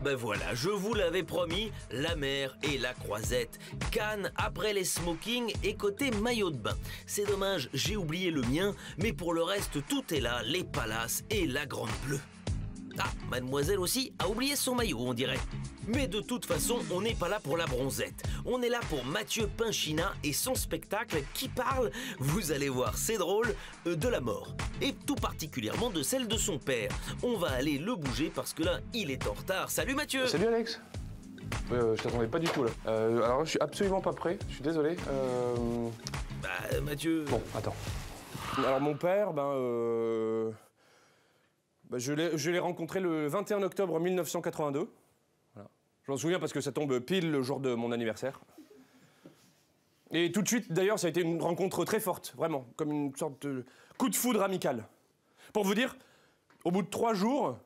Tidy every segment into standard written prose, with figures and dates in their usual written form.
Ben voilà, je vous l'avais promis, la mer et la croisette. Cannes après les smokings et côté maillot de bain. C'est dommage, j'ai oublié le mien, mais pour le reste, tout est là, les palaces et la Grande Bleue. Ah, mademoiselle aussi a oublié son maillot, on dirait. Mais de toute façon, on n'est pas là pour la bronzette. On est là pour Mathieu Pinchina et son spectacle qui parle, vous allez voir, c'est drôle, de la mort. Et tout particulièrement de celle de son père. On va aller le bouger parce que là, il est en retard. Salut Mathieu! Salut Alex! Je t'attendais pas du tout là. Alors je suis absolument pas prêt, je suis désolé. Bah Mathieu... Bon, attends. Alors mon père, je l'ai rencontré le 21 octobre 1982. Voilà. Je m'en souviens parce que ça tombe pile le jour de mon anniversaire. Et tout de suite, d'ailleurs, ça a été une rencontre très forte, vraiment, comme une sorte de coup de foudre amical. Pour vous dire, au bout de 3 jours,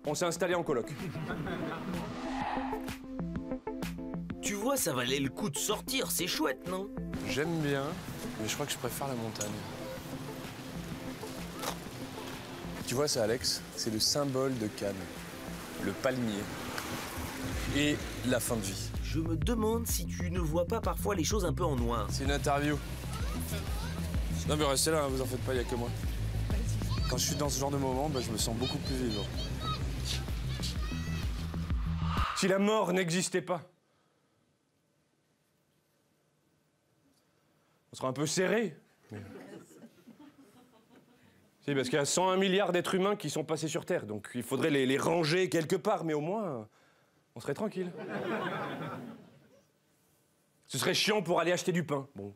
on s'est installé en coloc. Tu vois, ça valait le coup de sortir, c'est chouette, non? J'aime bien, mais je crois que je préfère la montagne. Tu vois ça, Alex? C'est le symbole de Cannes. Le palmier. Et la fin de vie. Je me demande si tu ne vois pas parfois les choses un peu en noir. C'est une interview. Non mais restez là, hein, vous en faites pas, il n'y a que moi. Quand je suis dans ce genre de moment, je me sens beaucoup plus vivant. Si la mort n'existait pas, on serait un peu serré. Si, parce qu'il y a 101 milliards d'êtres humains qui sont passés sur Terre, donc il faudrait les ranger quelque part, mais au moins, on serait tranquille. Ce serait chiant pour aller acheter du pain. Bon.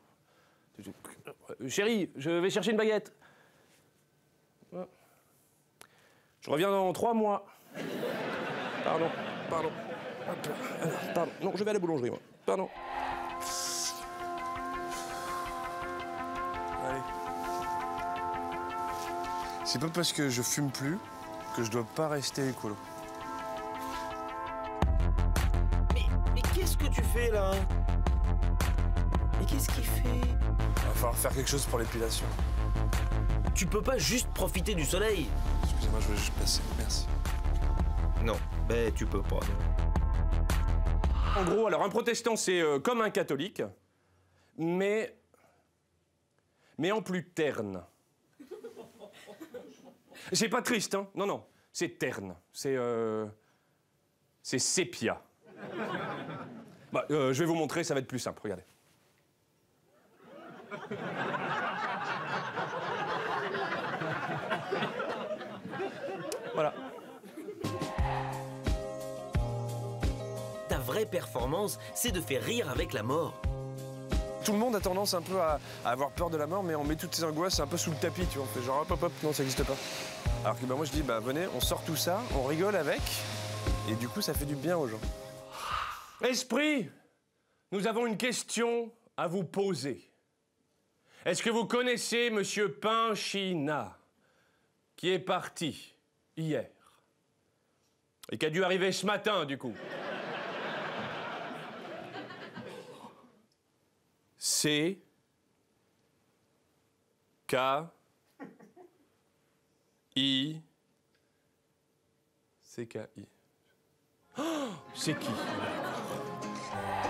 Chérie, je vais chercher une baguette. Je reviens dans 3 mois. Pardon. Non, je vais à la boulangerie, moi. Pardon. Allez. C'est pas parce que je fume plus que je dois pas rester écolo. Mais qu'est-ce que tu fais là? Mais qu'est-ce qu'il fait? Il va falloir faire quelque chose pour l'épilation. Tu peux pas juste profiter du soleil? Excusez-moi, je voulais juste passer. Merci. Non, ben tu peux pas. En gros, alors un protestant, c'est comme un catholique, mais en plus terne. C'est pas triste, hein? Non, c'est terne. C'est sépia. Je vais vous montrer, ça va être plus simple, regardez. Voilà. Ta vraie performance, c'est de faire rire avec la mort. Tout le monde a tendance un peu à avoir peur de la mort, mais on met toutes ces angoisses un peu sous le tapis, tu vois. On fait genre hop, non, ça n'existe pas. Alors que moi je dis, venez, on sort tout ça, on rigole avec, et du coup ça fait du bien aux gens. Esprit, nous avons une question à vous poser. Est-ce que vous connaissez Monsieur Pinchina, qui est parti hier et qui a dû arriver ce matin, du coup? C K I C K I. Oh, c'est qui?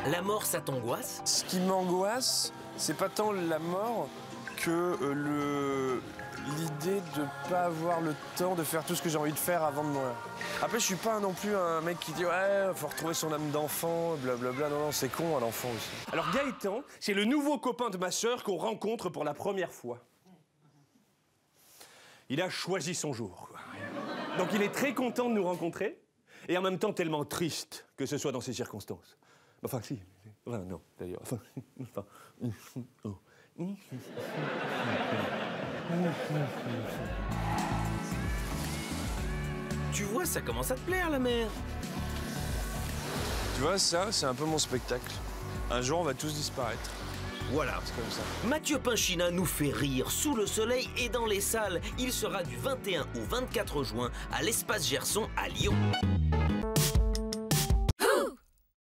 La mort, ça t'angoisse? Ce qui m'angoisse, c'est pas tant la mort que l'idée de pas avoir le temps de faire tout ce que j'ai envie de faire avant de mourir. Après, je suis pas non plus un mec qui dit ouais, faut retrouver son âme d'enfant, blablabla. Non, c'est con, un enfant aussi. Alors Gaëtan, c'est le nouveau copain de ma sœur qu'on rencontre pour la première fois. Il a choisi son jour, quoi. Donc il est très content de nous rencontrer, et en même temps tellement triste que ce soit dans ces circonstances. Enfin, si. Enfin, non, d'ailleurs. Enfin, oh. Tu vois, ça commence à te plaire, la mer. Tu vois, ça, c'est un peu mon spectacle. Un jour, on va tous disparaître. Voilà. C'est comme ça. Mathieu Pinchina nous fait rire sous le soleil et dans les salles. Il sera du 21 au 24 juin à l'Espace Gerson à Lyon.